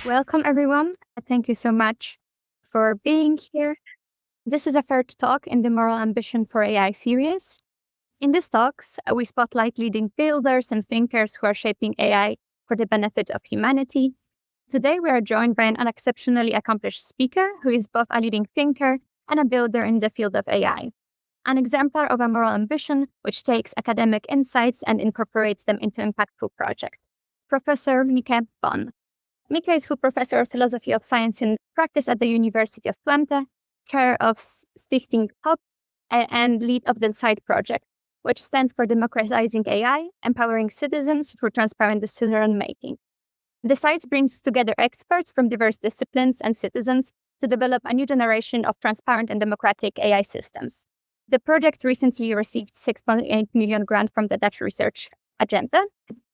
Welcome, everyone. Thank you so much for being here. This is a third talk in the Moral Ambition for AI series. In these talks, we spotlight leading builders and thinkers who are shaping AI for the benefit of humanity. Today, we are joined by an exceptionally accomplished speaker who is both a leading thinker and a builder in the field of AI, an exemplar of a moral ambition which takes academic insights and incorporates them into impactful projects. Professor Mieke Boon. Mieke is Professor of Philosophy of Science in Practice at the University of Twente, chair of Stichting HOOP, and lead of the SIDE project, which stands for Democratizing AI, Empowering Citizens through Transparent Decision-Making. The SIDE brings together experts from diverse disciplines and citizens to develop a new generation of transparent and democratic AI systems. The project recently received 6.8 million grant from the Dutch Research Agenda.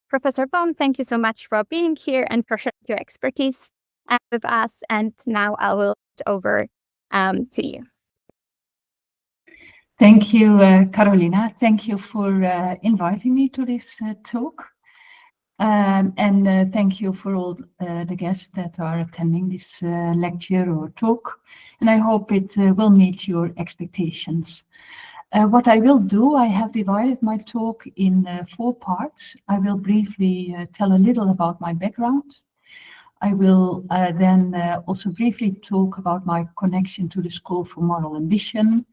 Professor Boon, thank you so much for being here and for sharing your expertise with us. And now I will hand over to you. Thank you, Carolina. Thank you for inviting me to this talk. And thank you for all the guests that are attending this lecture or talk. And I hope it will meet your expectations. What I will do, I have divided my talk in 4 parts. I will briefly tell a little about my background. I will then also briefly talk about my connection to the School for Moral Ambition,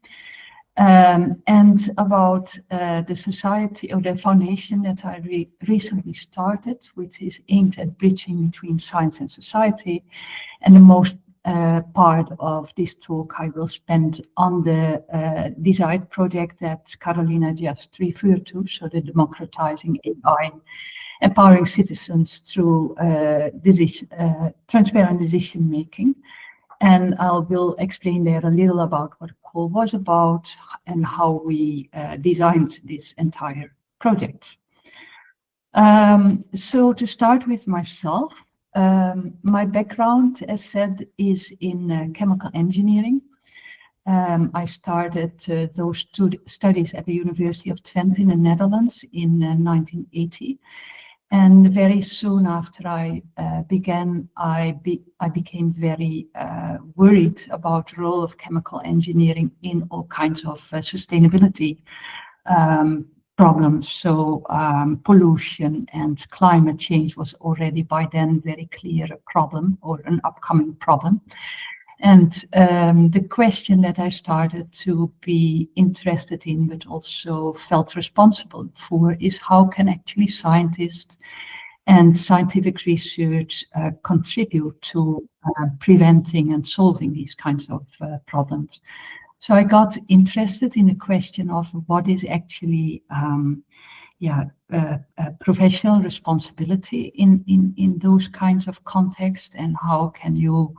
and about the society or the foundation that I recently started, which is aimed at bridging between science and society. And the most part of this talk I will spend on the design project that Carolina just referred to, so the Democratizing AI, Empowering Citizens through transparent decision making. And I will explain there a little about what the call was about and how we designed this entire project. So to start with myself, my background, as said, is in chemical engineering. I started those studies at the University of Twente in the Netherlands in 1980. And very soon after I began, I became very worried about the role of chemical engineering in all kinds of sustainability problems. So pollution and climate change was already by then very clear a problem or an upcoming problem. And the question that I started to be interested in, but also felt responsible for, is how can actually scientists and scientific research contribute to preventing and solving these kinds of problems. So I got interested in the question of what is actually professional responsibility in those kinds of contexts, and how can you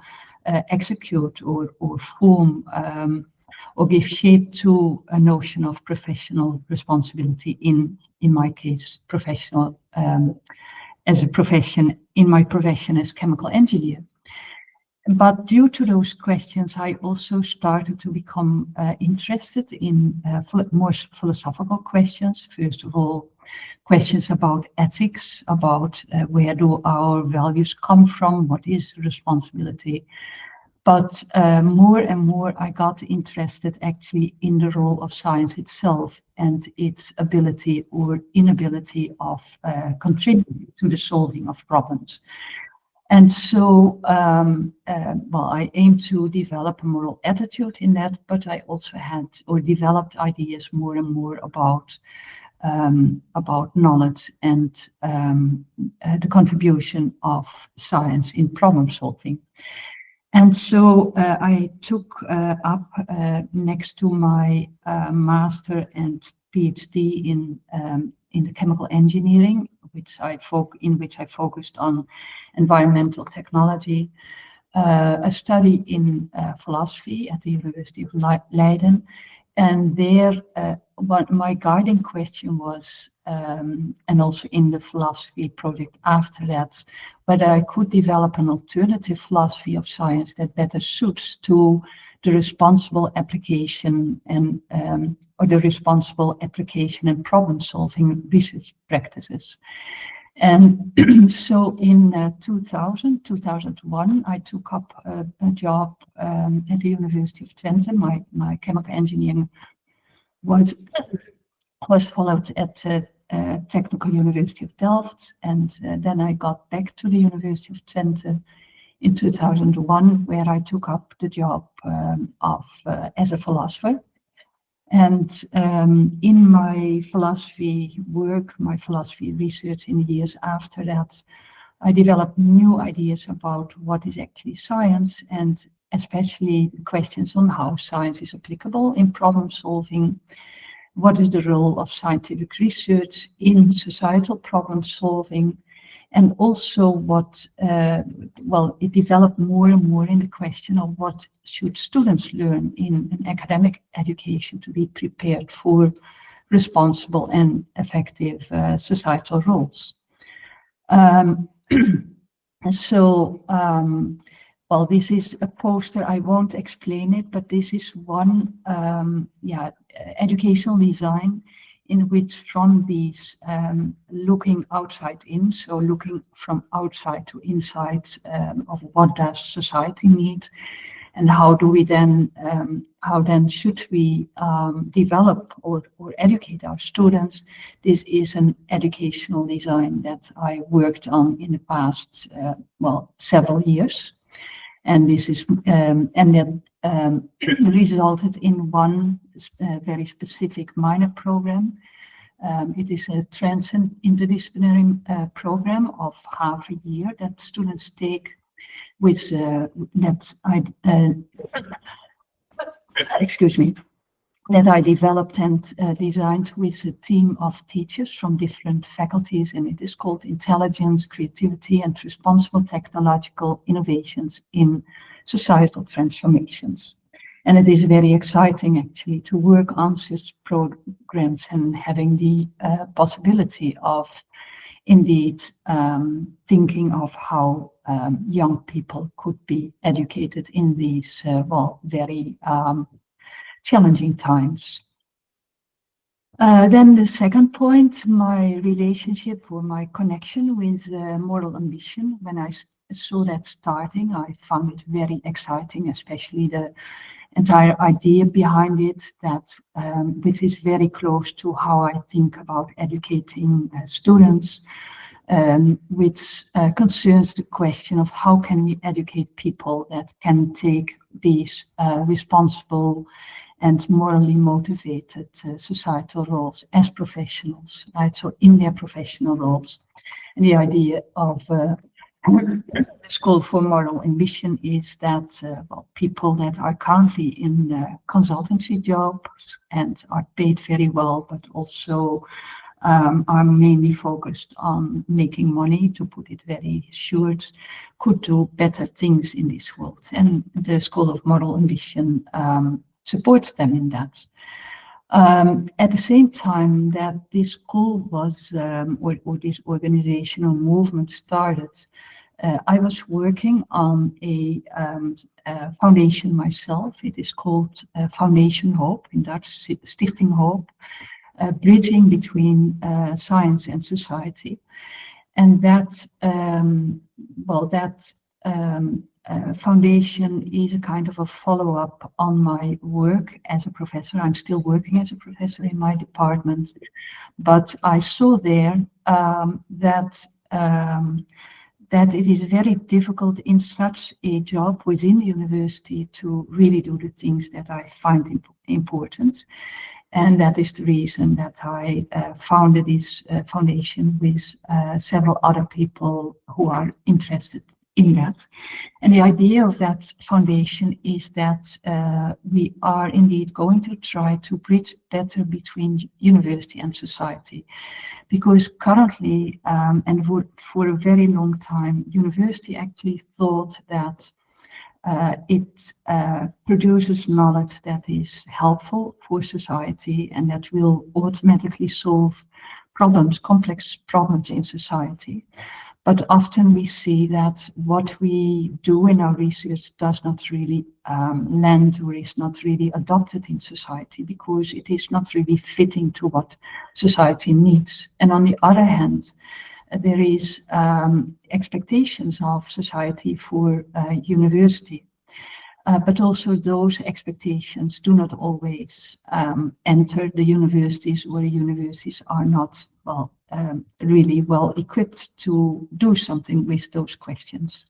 execute or form or give shape to a notion of professional responsibility in my case, professional as a profession, in my profession as chemical engineer. But due to those questions, I also started to become interested in more philosophical questions. First of all, questions about ethics, about where do our values come from, what is responsibility. But more and more I got interested actually in the role of science itself and its ability or inability of contributing to the solving of problems. And so, I aim to develop a moral attitude in that, but I also had or developed ideas more and more about knowledge and the contribution of science in problem solving. And so I took up next to my master and PhD in the chemical engineering, in which I focused on environmental technology, a study in philosophy at the University of Leiden. And there, my guiding question was, and also in the philosophy project after that, whether I could develop an alternative philosophy of science that better suits to the responsible application and or the responsible application and problem-solving research practices. And so in 2001, I took up a job at the University of Twente. My chemical engineering was followed at Technical University of Delft, and then I got back to the University of Twente in 2001, where I took up the job as a philosopher. And in my philosophy work, my philosophy research in the years after that, I developed new ideas about what is actually science, and especially questions on how science is applicable in problem solving. What is the role of scientific research in societal problem solving? And also what, it developed more and more in the question of what should students learn in an academic education to be prepared for responsible and effective societal roles. Well, this is a poster, I won't explain it, but this is one educational design in which from these looking outside in, so looking from outside to inside of what does society need, and how do we then, how then should we develop or educate our students. This is an educational design that I worked on in the past, several years. And this is, and that resulted in one very specific minor program. It is a transcend interdisciplinary program of half a year that students take with excuse me, that I developed and designed with a team of teachers from different faculties, and it is called Intelligence, Creativity, and Responsible Technological Innovations in Societal Transformations. And it is very exciting actually to work on such programs and having the possibility of indeed thinking of how young people could be educated in these very challenging times. Then the second point, my relationship or my connection with moral ambition. When I saw that starting, I found it very exciting, especially the entire idea behind it, that which is very close to how I think about educating students, which concerns the question of how can we educate people that can take these responsible and morally motivated societal roles as professionals, right? So in their professional roles. And the idea of the School for Moral Ambition is that people that are currently in consultancy jobs and are paid very well, but also are mainly focused on making money, to put it very short, could do better things in this world. And the School of Moral Ambition supports them in that. At the same time that this school was, or this organizational movement started, I was working on a foundation myself. It is called Foundation HOOP, in Dutch, Stichting HOOP, bridging between science and society. And that, foundation is a kind of a follow-up on my work as a professor. I'm still working as a professor in my department, but I saw there that it is very difficult in such a job within the university to really do the things that I find important. And that is the reason that I founded this foundation with several other people who are interested in that. And the idea of that foundation is that we are indeed going to try to bridge better between university and society. Because currently, and for a very long time, university actually thought that it produces knowledge that is helpful for society and that will automatically solve problems, complex problems in society. But often we see that what we do in our research does not really land or is not really adopted in society, because it is not really fitting to what society needs. And on the other hand, there is expectations of society for university. But also those expectations do not always enter the universities, or the universities are not really well equipped to do something with those questions.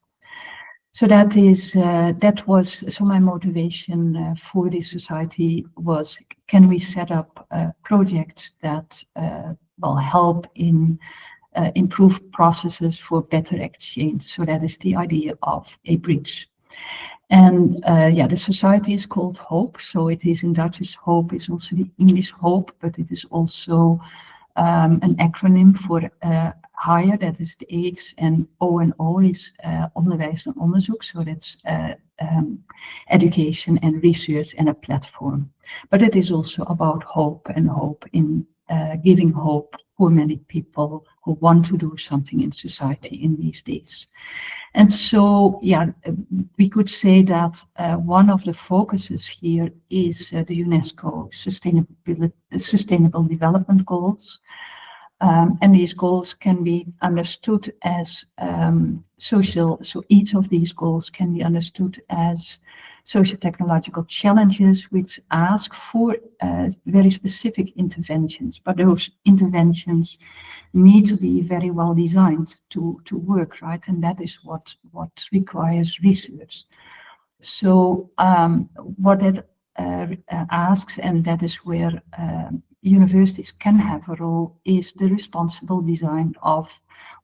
So that was my motivation for this society was, can we set up projects that help in improve processes for better exchange? So that is the idea of a bridge. And the society is called HOOP. So it is in Dutch, is HOOP is also the English hope, but it is also an acronym for higher, that is the H, and O is onderwijs en onderzoek. So that's education and research and a platform. But it is also about hope, and hope in giving hope for many people who want to do something in society in these days. And so, we could say that one of the focuses here is the UNESCO Sustainable Development Goals. And these goals can be understood as social, so each of these goals can be understood as socio-technological challenges which ask for very specific interventions, but those interventions need to be very well designed to work, right? And that is what requires research. So what it asks, and that is where universities can have a role, is the responsible design of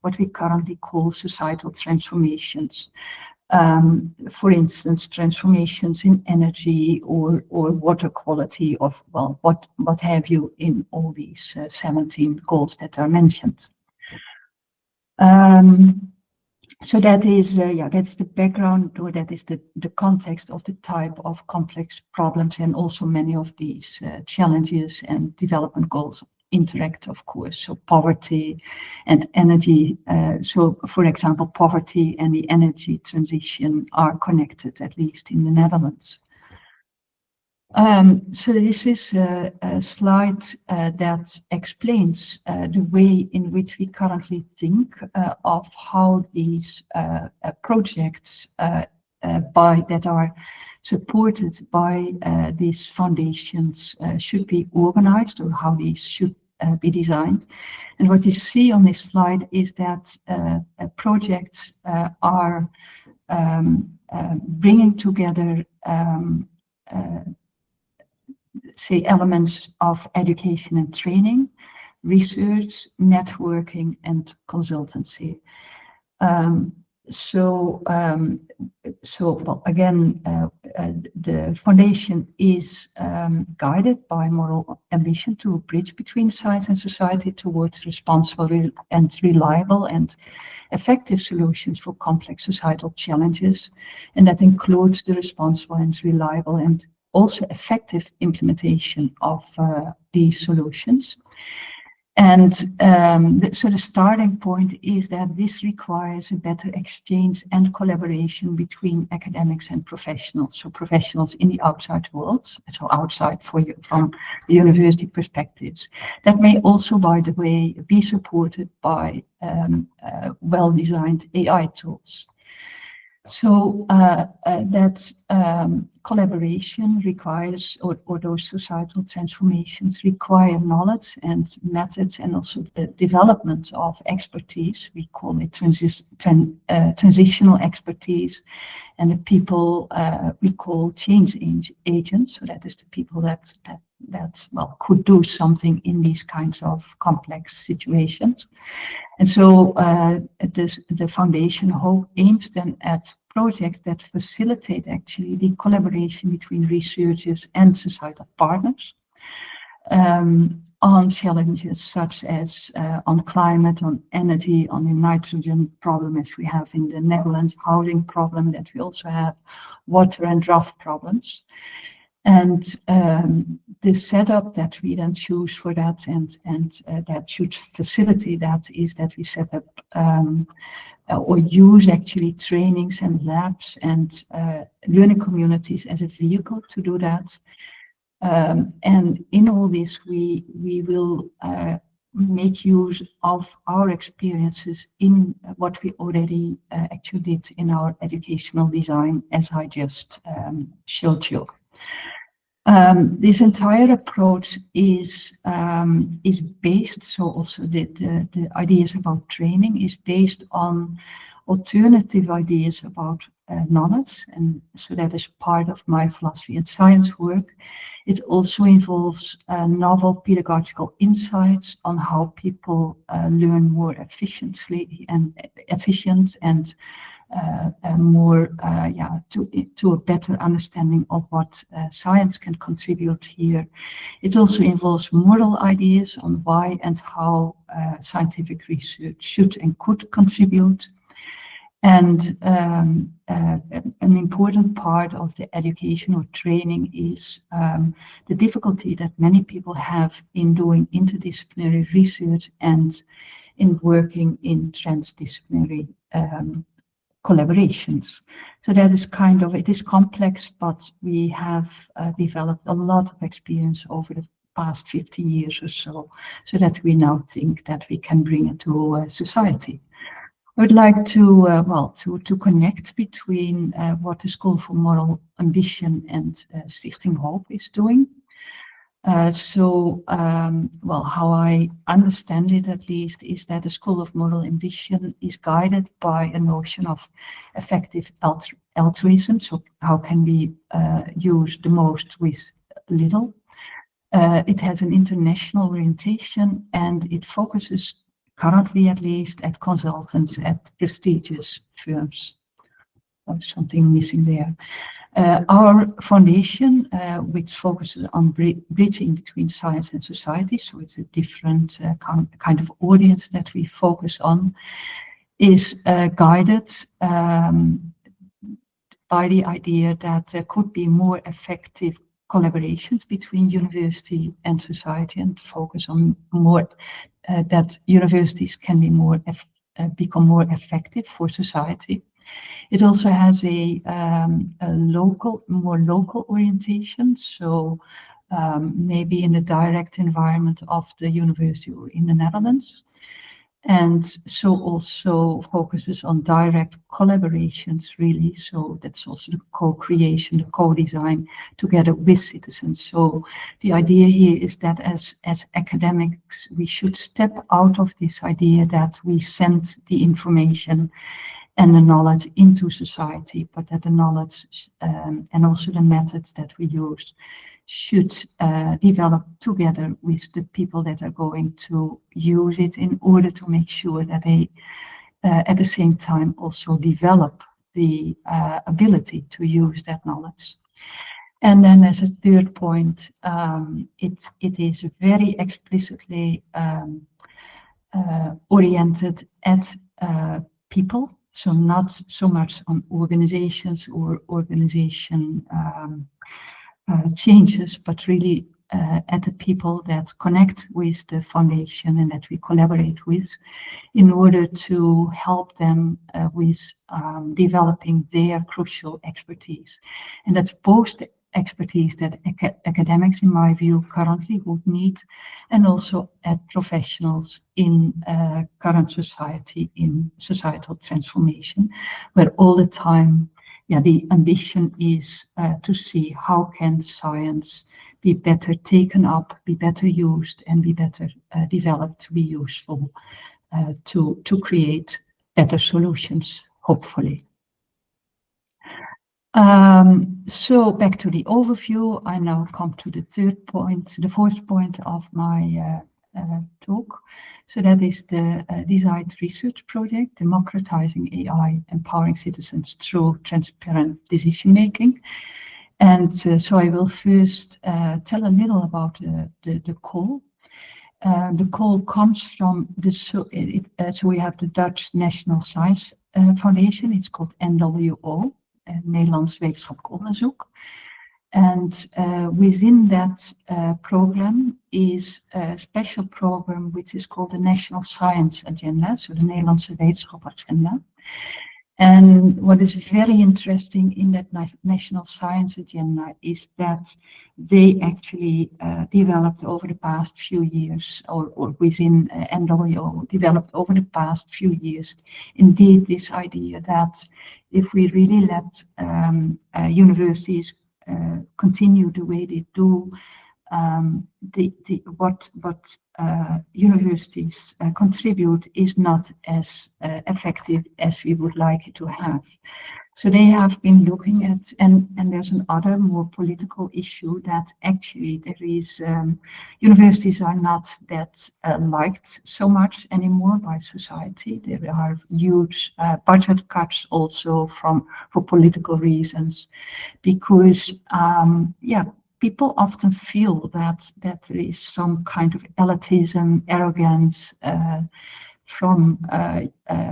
what we currently call societal transformations. For instance, transformations in energy or water quality, of what have you, in all these 17 goals that are mentioned. So that is that's the background, or that is the context of the type of complex problems, and also many of these challenges and development goals interact, of course. So poverty and energy. So, for example, poverty and the energy transition are connected, at least in the Netherlands. So this is a slide that explains the way in which we currently think of how these projects that are supported by these foundations should be organized, or how these should be designed. And what you see on this slide is that projects are bringing together say elements of education and training, research, networking, and consultancy. Again, the foundation is guided by moral ambition to bridge between science and society towards responsible and reliable and effective solutions for complex societal challenges, and that includes the responsible and reliable and also effective implementation of these solutions. And so the starting point is that this requires a better exchange and collaboration between academics and professionals. So professionals in the outside world, so outside from the university perspectives. That may also, by the way, be supported by well-designed AI tools. So that collaboration requires, or those societal transformations require knowledge and methods, and also the development of expertise. We call it transitional expertise, and the people we call change agents. So that is the people that could do something in these kinds of complex situations. And so the foundation HOOP aims then at projects that facilitate actually the collaboration between researchers and societal partners on challenges such as on climate, on energy, on the nitrogen problem as we have in the Netherlands, housing problem that we also have, water and drought problems. And the setup that we then choose for that, and that should facilitate that, is that we set up or use actually trainings and labs and learning communities as a vehicle to do that. And in all this, we will make use of our experiences in what we already actually did in our educational design, as I just showed you. This entire approach is based, so also the ideas about training is based on alternative ideas about knowledge, and so that is part of my philosophy and science work. It also involves novel pedagogical insights on how people learn more efficiently and more to a better understanding of what science can contribute here. It also involves moral ideas on why and how scientific research should and could contribute. And an important part of the education or training is the difficulty that many people have in doing interdisciplinary research and in working in transdisciplinary collaborations. So that is kind of, it is complex, but we have developed a lot of experience over the past 50 years or so, so that we now think that we can bring it to society. I would like to connect between what the School for Moral Ambition and Stichting HOOP is doing. How I understand it, at least, is that the School of Moral Ambition is guided by a notion of effective altruism. So how can we use the most with little? It has an international orientation, and it focuses, currently at least, at consultants at prestigious firms. Oh, something missing there. Our foundation, which focuses on bridging between science and society, so it's a different kind of audience that we focus on, is guided by the idea that there could be more effective collaborations between university and society, and focus on more that universities can be become more effective for society. It also has a more local orientation, so maybe in the direct environment of the university or in the Netherlands. And so also focuses on direct collaborations, really. So that's also the co-creation, the co-design together with citizens. So the idea here is that as academics, we should step out of this idea that we send the information and the knowledge into society, but that the knowledge and also the methods that we use should develop together with the people that are going to use it, in order to make sure that they at the same time also develop the ability to use that knowledge. And then as a third point, it is very explicitly oriented at people. So not so much on organizations or organization changes, but really at the people that connect with the foundation and that we collaborate with, in order to help them with developing their crucial expertise. And that's both the expertise that academics, in my view, currently would need, and also at professionals in current society, in societal transformation, where all the time, the ambition is to see how can science be better taken up, be better used, and be better developed to be useful to create better solutions, hopefully. So back to the overview, I now come to the fourth point of my talk. So that is the designed research project, Democratizing AI, Empowering Citizens Through Transparent Decision Making. And so I will first tell a little about the call. The call comes from so we have the Dutch National Science Foundation. It's called NWO, Nederlands Wetenschappelijk Onderzoek. And within that program is a special program which is called the National Science Agenda, so the Nederlandse Wetenschap Agenda. And what is very interesting in that national science agenda is that they actually developed over the past few years, or within NWO, developed over the past few years, indeed this idea that if we really let universities continue the way they do, what universities contribute is not as effective as we would like it to have. So they have been looking at, and there's another more political issue that actually there is, universities are not that liked so much anymore by society. There are huge budget cuts also for political reasons, because people often feel that there is some kind of elitism, arrogance from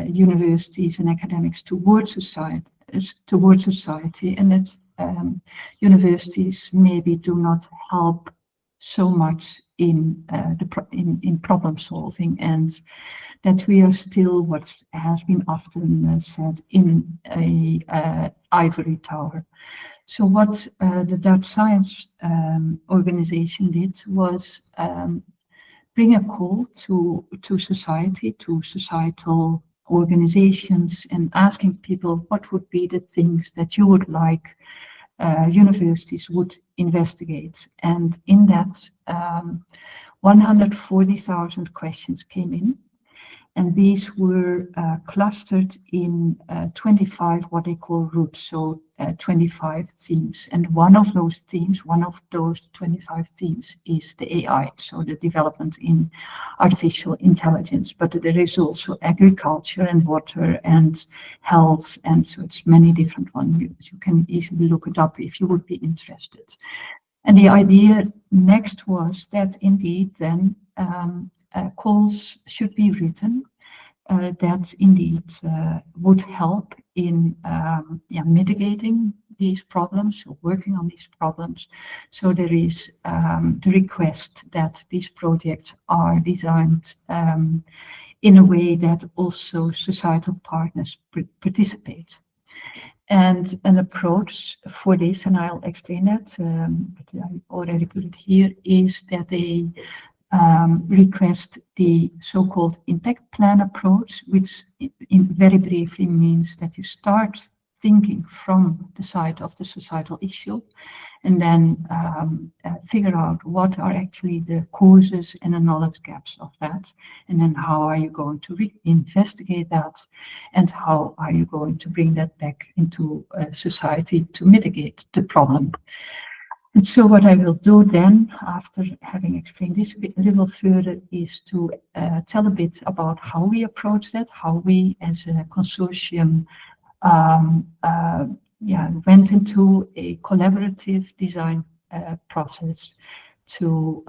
universities and academics towards society, and that universities maybe do not help so much in in problem solving, and that we are still, what has been often said, in a ivory tower. So what the Dutch Science Organization did was bring a call to society, to societal organizations, and asking people what would be the things that you would like universities would investigate. And in that, 140,000 questions came in. And these were clustered in 25 what they call routes, so 25 themes. And one of those 25 themes is the AI, so the development in artificial intelligence. But there is also agriculture and water and health, and so it's many different ones. You can easily look it up if you would be interested. And the idea next was that indeed then calls should be written that indeed would help in mitigating these problems, or working on these problems. So there is the request that these projects are designed in a way that also societal partners participate. And an approach for this, and I'll explain that, but I already put it here, is that they request the so-called impact plan approach, which very briefly means that you start thinking from the side of the societal issue, and then figure out what are actually the causes and the knowledge gaps of that, and then how are you going to investigate that, and how are you going to bring that back into society to mitigate the problem. And so what I will do then, after having explained this a little further, is to tell a bit about how we approach that, how we as a consortium went into a collaborative design process to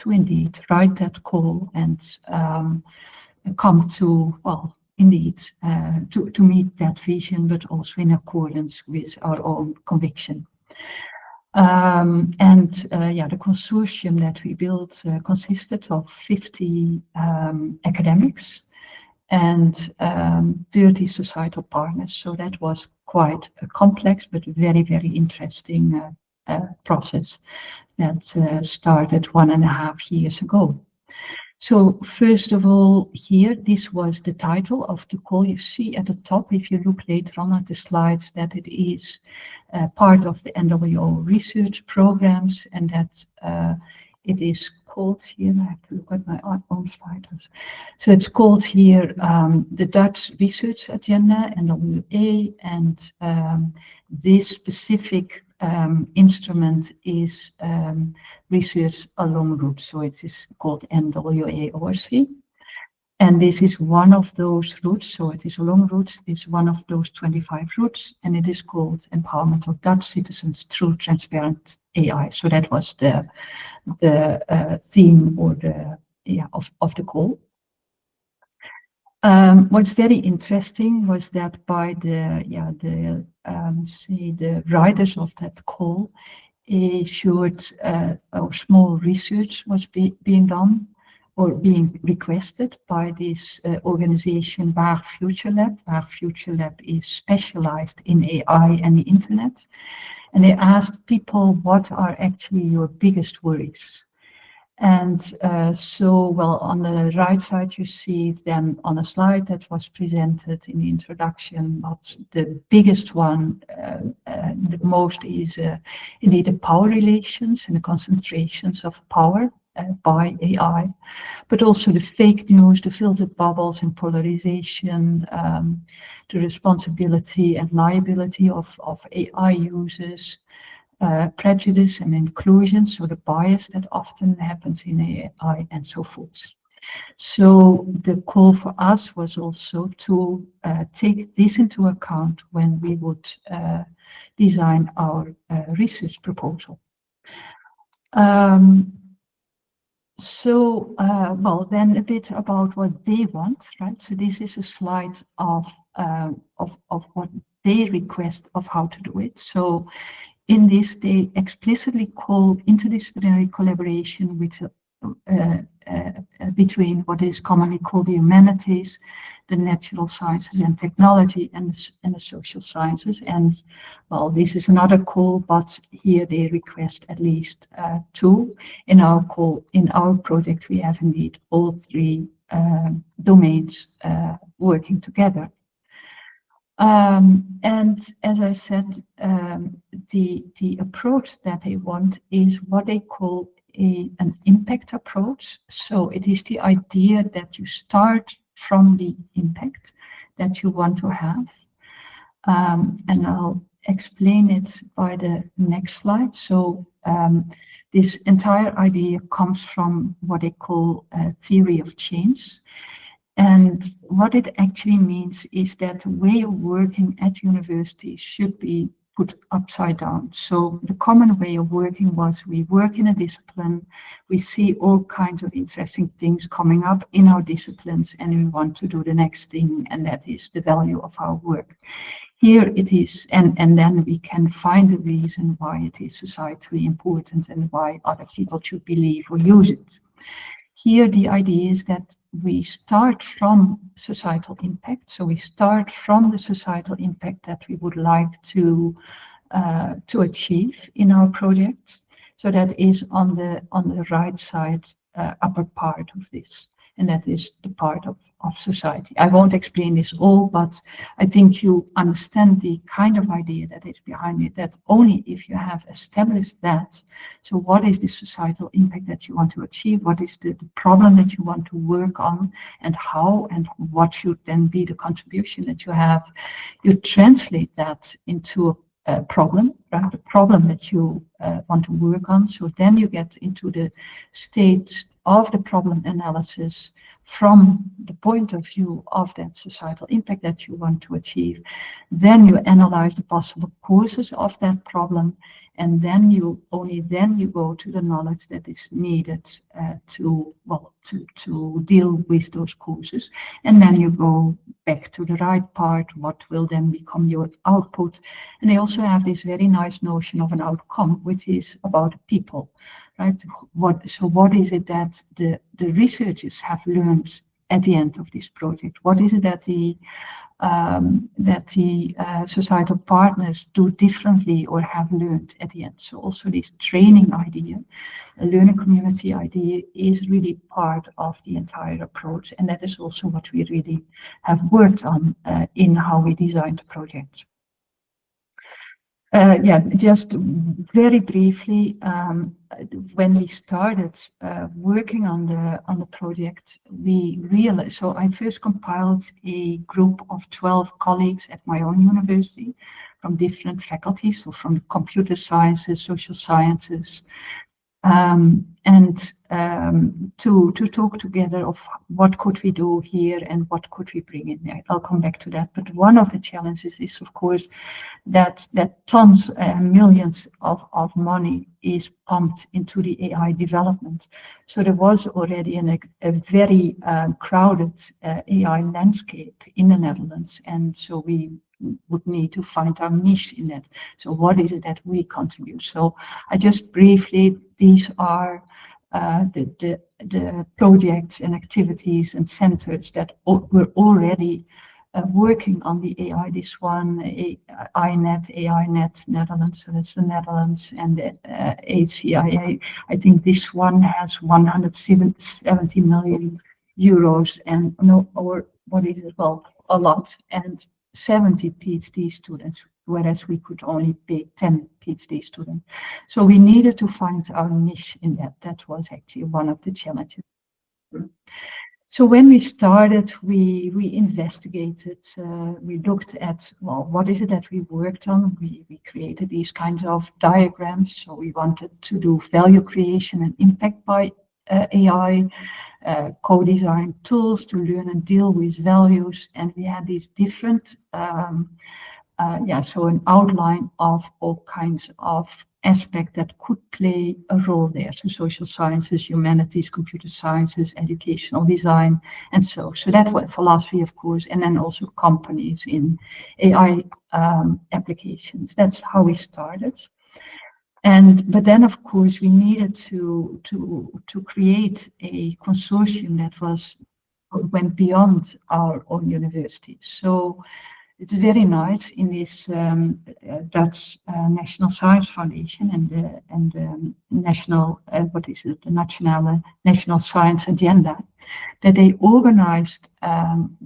indeed write that call and come to, well, indeed, to meet that vision, but also in accordance with our own conviction. The consortium that we built consisted of 50 academics and 30 societal partners. So that was quite a complex but very, very interesting process that started 1.5 years ago. So first of all, here, this was the title of the call. You see at the top, if you look later on at the slides, that it is part of the NWO research programs, and that it is called here, I have to look at my own slides. So it's called here the Dutch Research Agenda, NWA, and this specific instrument is research along routes, so it is called NWA ORC. And this is one of those routes, so it is along routes, it's one of those 25 routes, and it is called Empowerment of Dutch Citizens Through Transparent AI. So that was the theme, or of the call. What's very interesting was that by the writers of that call, a short or small research was being done, or being requested by this organization, Waar Future Lab. Waar Future Lab is specialized in AI and the internet. And they asked people, what are actually your biggest worries? And well, on the right side, you see them on a slide that was presented in the introduction, but the biggest one, the most is indeed the power relations and the concentrations of power by AI, but also the fake news, the filtered bubbles and polarization, the responsibility and liability of AI users, prejudice and inclusion, so the bias that often happens in AI and so forth. So the call for us was also to take this into account when we would design our research proposal. Well, then a bit about what they want, right? So this is a slide of what they request of how to do it. So in this, they explicitly call interdisciplinary collaboration with between what is commonly called the humanities, the natural sciences and technology, and the social sciences. And well, this is another call, but here they request at least two. In our call, in our project, we have indeed all three domains working together. And as I said, the approach that they want is what they call an impact approach. So it is the idea that you start from the impact that you want to have. And I'll explain it by the next slide. So this entire idea comes from what they call a theory of change. And what it actually means is that the way of working at universities should be put upside down. So the common way of working was we work in a discipline, we see all kinds of interesting things coming up in our disciplines, and we want to do the next thing, and that is the value of our work. Here it is, and then we can find the reason why it is societally important and why other people should believe or use it. Here, the idea is that we start from societal impact. So we start from the societal impact that we would like to achieve in our project. So that is on the right side, upper part of this. And that is the part of society. I won't explain this all, but I think you understand the kind of idea that is behind it, that only if you have established that, so what is the societal impact that you want to achieve, what is the problem that you want to work on, and how, and what should then be the contribution that you have, you translate that into a problem, right? The problem that you want to work on. So then you get into the stage of the problem analysis from the point of view of that societal impact that you want to achieve. Then you analyze the possible causes of that problem, and then only then you go to the knowledge that is needed to deal with those causes. And then you go back to the right part, what will then become your output. And they also have this very nice notion of an outcome, which is about people, right? What is it that the researchers have learned at the end of this project? What is it that the societal partners do differently or have learned at the end? So also this training idea, a learning community idea, is really part of the entire approach, and that is also what we really have worked on in how we designed the project. Just very briefly, when we started working on the project, we realized, so I first compiled a group of 12 colleagues at my own university from different faculties, so from computer sciences, social sciences, to talk together of what could we do here and what could we bring in there. I'll come back to that. But one of the challenges is, of course, that tons and millions of money is pumped into the AI development. So there was already a very crowded AI landscape in the Netherlands, and so we would need to find our niche in that. So what is it that we contribute? So I just briefly, these are the projects and activities and centers that were already working on the AI. This one, AI Net Netherlands, so that's the Netherlands, and the HCIA. I think this one has 170 million euros, and no, or what is it? Well, a lot, and 70 PhD students, whereas we could only pay 10 PhD students. So we needed to find our niche in that. That was actually one of the challenges. So when we started, we investigated, we looked at, well, what is it that we worked on? We created these kinds of diagrams. So we wanted to do value creation and impact by AI, co-design tools to learn and deal with values. And we had these different, so an outline of all kinds of aspects that could play a role there. So social sciences, humanities, computer sciences, educational design, and so. So that was philosophy, of course, and then also companies in AI applications. That's how we started. But then, of course, we needed to create a consortium that went beyond our own university. So it's very nice in this Dutch National Science Foundation and the National National Science Agenda, that they organized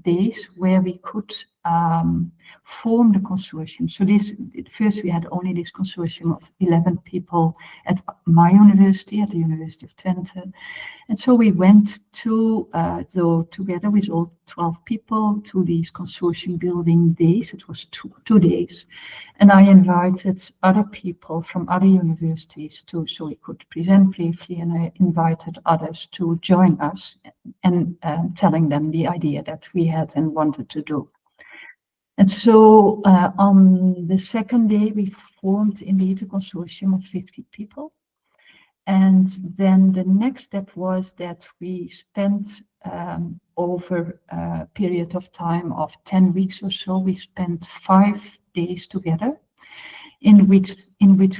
days where we could form the consortium. So first we had only this consortium of 11 people at my university, at the University of Twente. And so we went together with all 12 people to these consortium building days. It was two days. And I invited other people from other universities too, so we could present briefly, and I invited others to join us and telling them the idea that we had and wanted to do. And so on the second day, we formed indeed a consortium of 50 people. And then the next step was that we spent over a period of time of 10 weeks or so, we spent 5 days together in which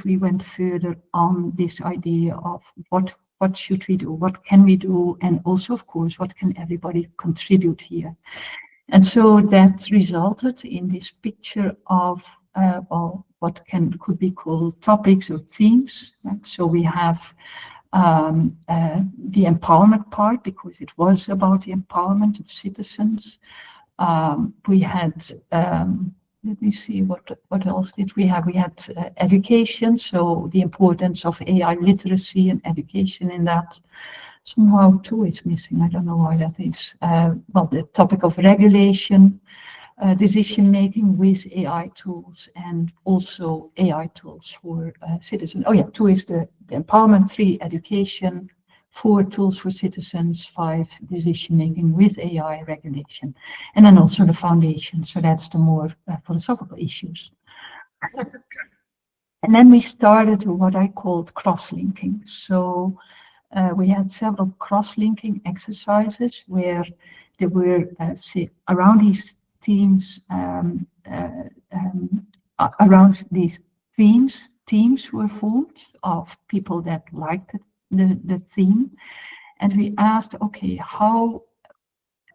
we went further on this idea of what should we do, what can we do, and also, of course, what can everybody contribute here. And so that resulted in this picture of what could be called topics or themes. Right? So we have the empowerment part, because it was about the empowerment of citizens. We had, let me see, what else did we have? We had education, so the importance of AI literacy and education in that. Somehow too is missing, I don't know why that is. The topic of regulation, decision making with AI tools, and also AI tools for citizens. 2 is the empowerment, 3 education, 4 tools for citizens, 5 decision making with AI regulation, and then also the foundation. So that's the more philosophical issues. And then we started what I called cross-linking. So we had several cross-linking exercises where there were, around these themes, around these themes, teams were formed of people that liked the theme. And we asked, okay, how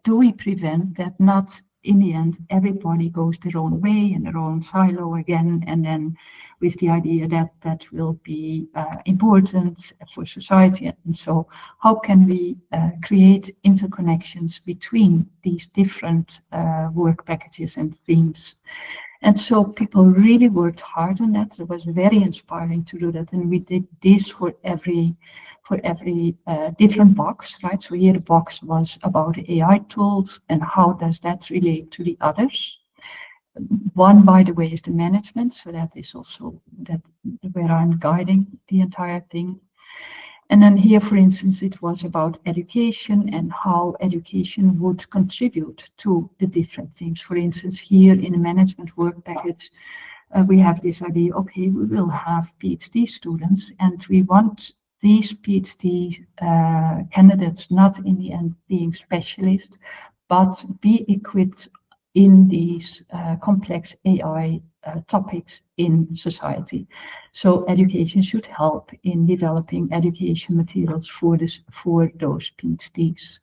do we prevent that not in the end everybody goes their own way in their own silo again, and then with the idea that will be important for society. And so how can we create interconnections between these different work packages and themes? And so people really worked hard on that. It was very inspiring to do that, and we did this for every different box, right? So here the box was about AI tools and how does that relate to the others. One, by the way, is the management. So that is also where I'm guiding the entire thing. And then here, for instance, it was about education and how education would contribute to the different themes. For instance, here in the management work package, we have this idea, okay, we will have PhD students, and we want these PhD candidates not in the end being specialists, but be equipped in these complex AI topics in society. So education should help in developing education materials for those PhDs.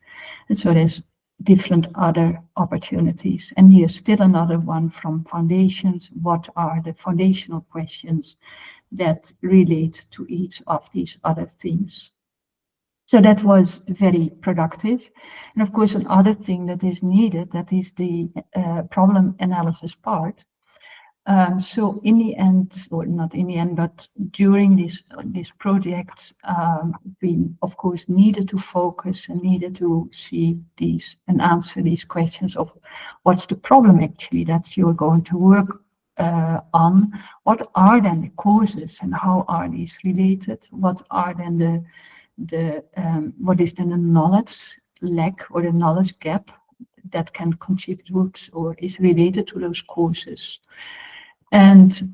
And so there's different other opportunities. And here's still another one from foundations. What are the foundational questions that relate to each of these other themes? So that was very productive. And of course, another thing that is needed, that is the problem analysis part. So in the end, or not in the end, but during this project, we of course needed to focus and needed to see these and answer these questions of what's the problem actually that you're going to work on, what are then the causes and how are these related, what are then what is then the knowledge lack or the knowledge gap that can contribute or is related to those causes. And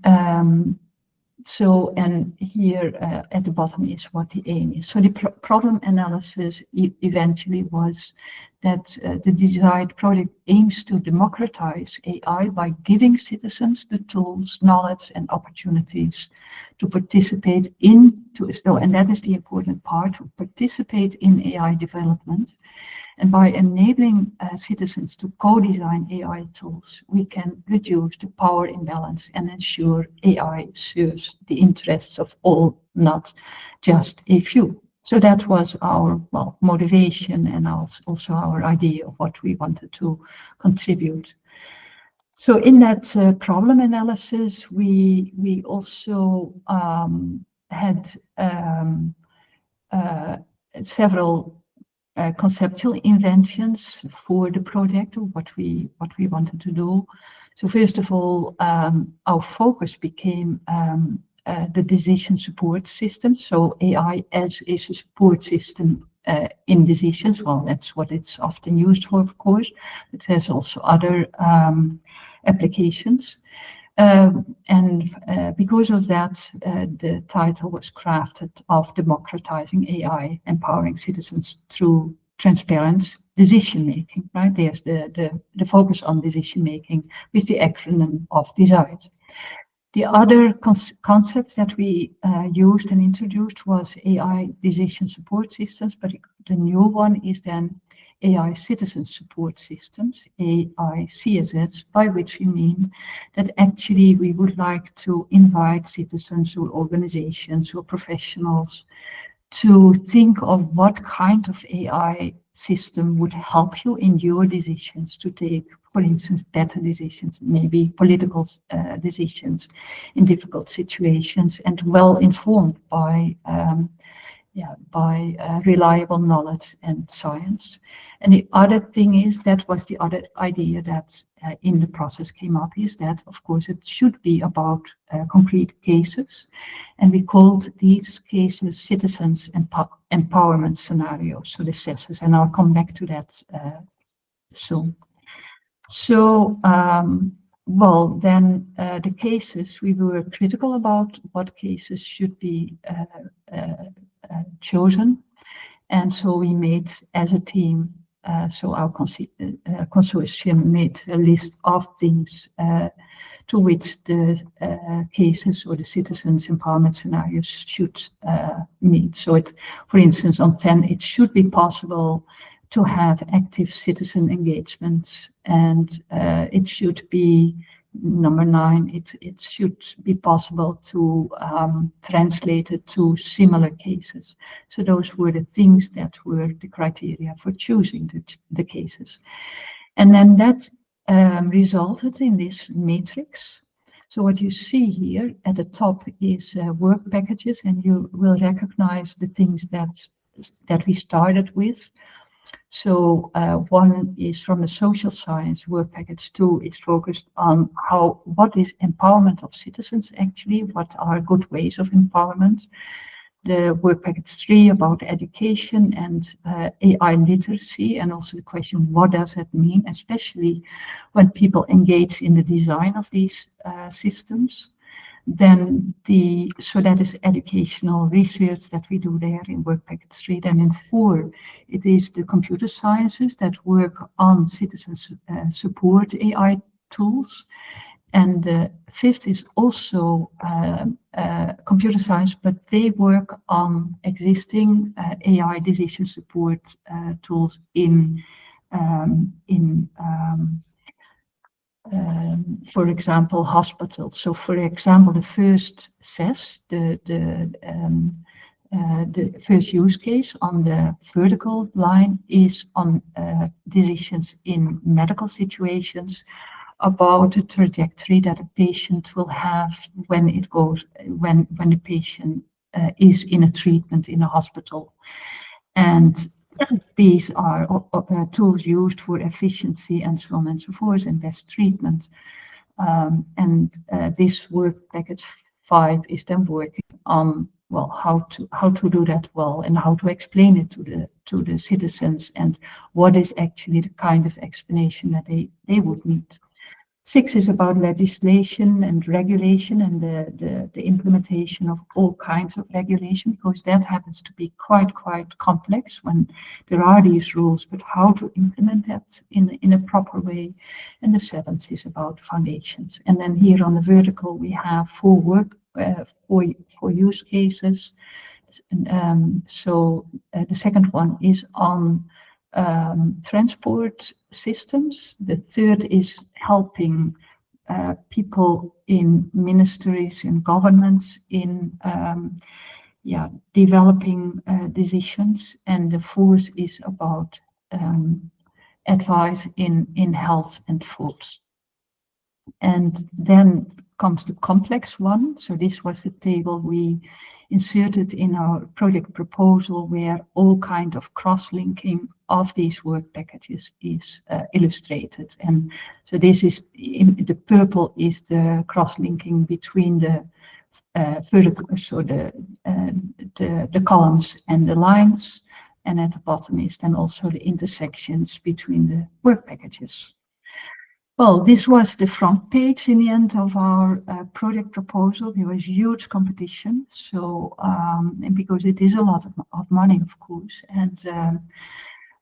and here at the bottom is what the aim is. So the problem analysis eventually was that the desired project aims to democratize AI by giving citizens the tools, knowledge, and opportunities to participate and that is the important part, to participate in AI development. And by enabling citizens to co-design AI tools, we can reduce the power imbalance and ensure AI serves the interests of all, not just a few. So that was our motivation and also our idea of what we wanted to contribute. So in that problem analysis, we also had several conceptual inventions for the project, or what we wanted to do. So first of all, our focus became the decision support system. So AI as a support system in decisions. Well, that's what it's often used for, of course. It has also other applications. Because of that, the title was crafted of Democratizing AI, Empowering Citizens Through Transparent Decision Making, right? There's the focus on decision making with the acronym of DECIDE. The other concepts that we used and introduced was AI decision support systems, but the new one is then AI citizen support systems, AI CSS, by which we mean that actually we would like to invite citizens or organizations or professionals to think of what kind of AI system would help you in your decisions to take, for instance, better decisions, maybe political decisions in difficult situations, and well informed by reliable knowledge and science. And the other thing is, that was the other idea that in the process came up, is that, of course, it should be about concrete cases. And we called these cases citizens empowerment scenarios, so the CESs, and I'll come back to that soon. So, the cases, we were critical about what cases should be chosen. And so we made, as a team, so our consortium made a list of things to which the cases or the citizens empowerment scenarios should meet. So for instance, on 10, it should be possible to have active citizen engagements, and it should be, number 9, it should be possible to translate it to similar cases. So those were the things that were the criteria for choosing the cases. And then that resulted in this matrix. So what you see here at the top is work packages, and you will recognize the things that we started with. So one is from the social science work package. 2 is focused on what is empowerment of citizens actually, what are good ways of empowerment. The work package 3 about education and AI literacy, and also the question, what does that mean, especially when people engage in the design of these systems. Then so that is educational research that we do there in Work Package 3. Then in 4, it is the computer sciences that work on citizen support AI tools. And the 5th is also computer science, but they work on existing AI decision support tools for example, hospitals. So, for example, the first CES, the first use case on the vertical line is on decisions in medical situations about the trajectory that a patient will have when the patient is in a treatment in a hospital. And these are tools used for efficiency and so on and so forth, and best treatment. This work package 5 is then working on, well, how to do that well and how to explain it to the citizens, and what is actually the kind of explanation that they would need. 6 is about legislation and regulation and the implementation of all kinds of regulation, because that happens to be quite complex when there are these rules, but how to implement that in a proper way. And the 7th is about foundations. And then here on the vertical, we have 4 use cases. So the second one is on transport systems. The 3rd is helping people in ministries and governments in developing decisions. And the 4th is about advice in health and food. And then comes the complex one. So this was the table we inserted in our project proposal, where all kind of cross-linking of these work packages is illustrated. And so this is, the purple is the cross-linking between the vertical, so the columns and the lines, and at the bottom is then also the intersections between the work packages. Well, this was the front page in the end of our project proposal. There was huge competition, so and because it is a lot of money, of course, and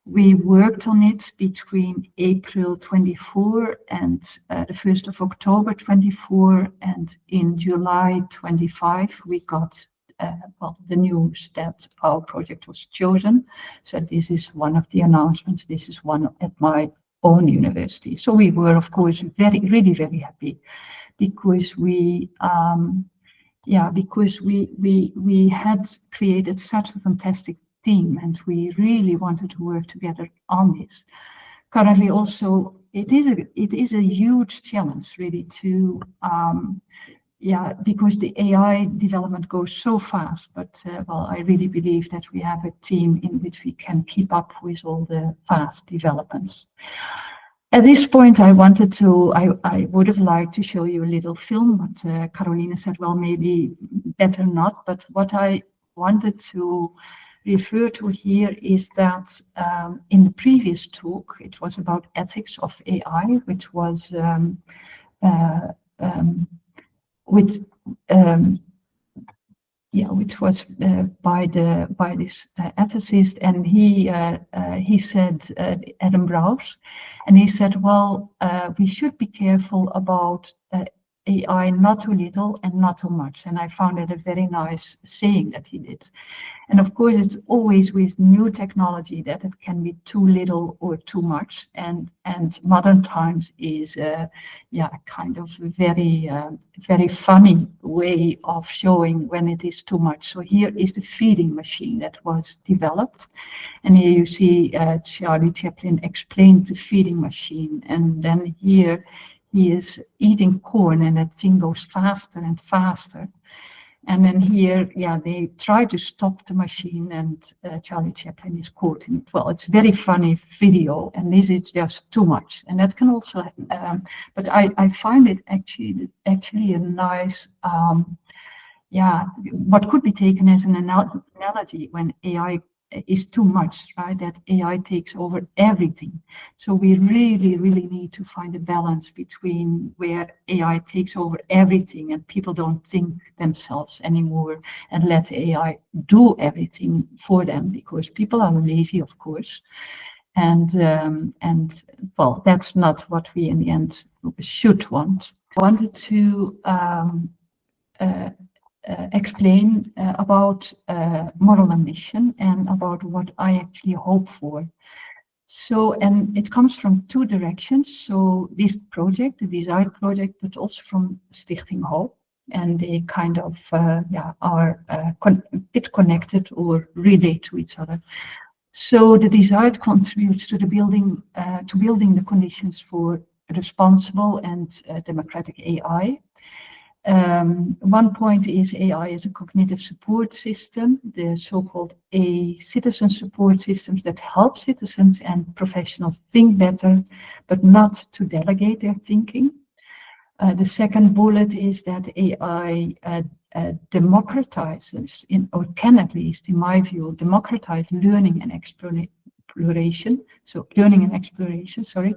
we worked on it between April 24 and the 1st of October 24, and in July 25 we got the news that our project was chosen. So this is one of the announcements. This is one at my own university. So we were, of course, really very happy, because we had created such a fantastic team, and we really wanted to work together on this. Currently, also, it is a huge challenge, really, to because the AI development goes so fast. But well, I really believe that we have a team in which we can keep up with all the fast developments. At this point, I would have liked to show you a little film, but Caroline said, well, maybe better not. But what I wanted to refer to here is that in the previous talk, it was about ethics of AI, which was which was by this ethicist, and he said, Adam Browse, and he said, well, we should be careful about AI not too little and not too much. And I found it a very nice saying that he did. And of course, it's always with new technology that it can be too little or too much. And modern times is kind of very funny way of showing when it is too much. So here is the feeding machine that was developed. And here you see Charlie Chaplin explains the feeding machine. And then here he is eating corn, and that thing goes faster and faster. And then here, they try to stop the machine, and Charlie Chaplin is caught in it. Well, it's a very funny video, and this is just too much. And that can also, but I find it actually a nice, what could be taken as an analogy when AI is too much, right? That AI takes over everything. So we really, really need to find a balance between where AI takes over everything and people don't think themselves anymore and let AI do everything for them, because people are lazy, of course. And well, that's not what we in the end should want. I wanted to explain about moral ambition and about what I actually hope for. So, and it comes from two directions. So this project, the design project, but also from Stichting HOOP, and they kind of are a bit connected or relate to each other. So the design contributes to the building the conditions for responsible and democratic AI. One point is AI is a cognitive support system, the so-called citizen support systems that help citizens and professionals think better, but not to delegate their thinking. The second bullet is that AI democratizes, or can at least, in my view, democratize learning and exploration. So learning and exploration, sorry,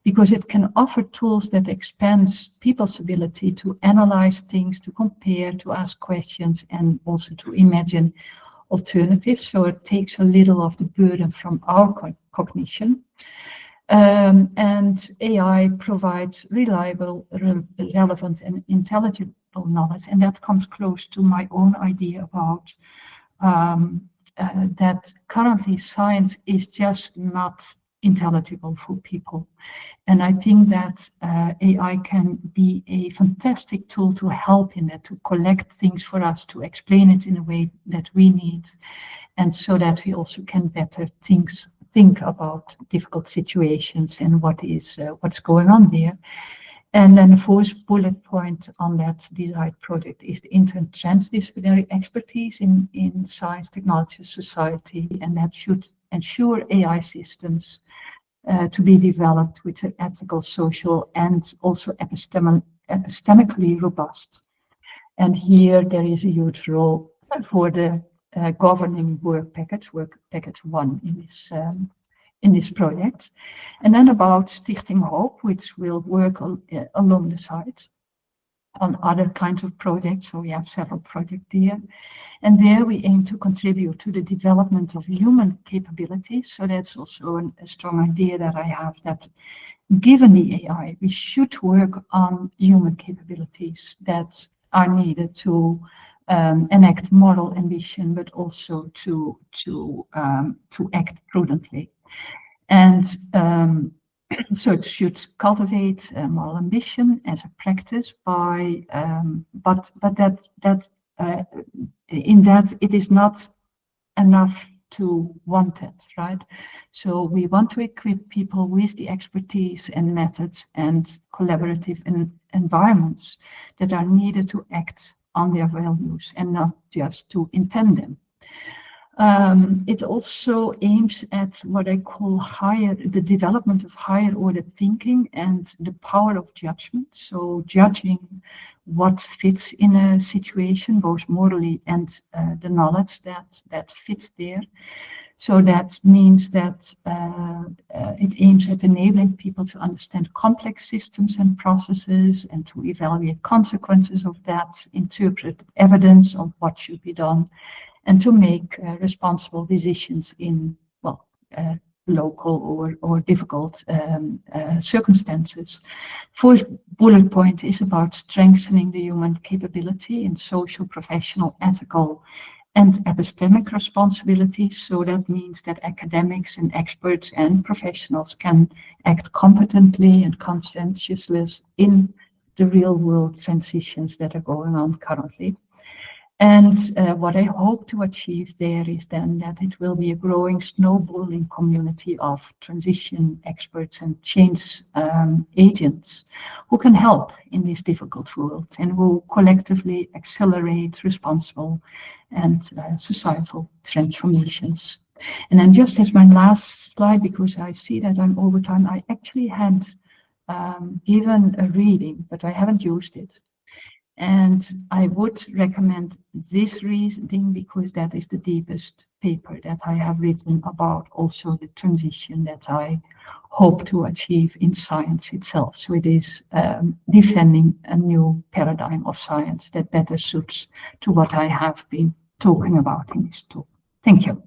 because it can offer tools that expands people's ability to analyze things, to compare, to ask questions, and also to imagine alternatives. So it takes a little of the burden from our cognition. And AI provides reliable, relevant, and intelligible knowledge, and that comes close to my own idea about that currently science is just not intelligible for people. And I think that AI can be a fantastic tool to help in that, to collect things for us, to explain it in a way that we need, and so that we also can better think about difficult situations and what's going on there. And then the fourth bullet point on that design project is the transdisciplinary expertise in science, technology, society, and that should ensure AI systems to be developed which are ethical, social, and also epistemically robust. And here there is a huge role for the governing work package 1 in this project. And then about Stichting HOOP, which will work along the sides on other kinds of projects. So we have several projects there. And there we aim to contribute to the development of human capabilities. So that's also a strong idea that I have, that given the AI, we should work on human capabilities that are needed to enact moral ambition, but also to act prudently. And so it should cultivate moral ambition as a practice by, but that in that it is not enough to want it, right? So we want to equip people with the expertise and methods and collaborative environments that are needed to act on their values and not just to intend them. It also aims at what I call the development of higher order thinking and the power of judgment. So judging what fits in a situation, both morally and the knowledge that fits there. So that means that it aims at enabling people to understand complex systems and processes and to evaluate consequences of that, interpret evidence of what should be done, and to make responsible decisions in, well, local or difficult circumstances. Fourth bullet point is about strengthening the human capability in social, professional, ethical, and epistemic responsibility. So that means that academics and experts and professionals can act competently and conscientiously in the real world transitions that are going on currently. And what I hope to achieve there is then that it will be a growing snowballing community of transition experts and change agents who can help in this difficult world and who collectively accelerate responsible and societal transformations. And then just as my last slide, because I see that I'm over time, I actually had given a reading, but I haven't used it. And I would recommend this reading because that is the deepest paper that I have written about also the transition that I hope to achieve in science itself. So it is defending a new paradigm of science that better suits to what I have been talking about in this talk. Thank you.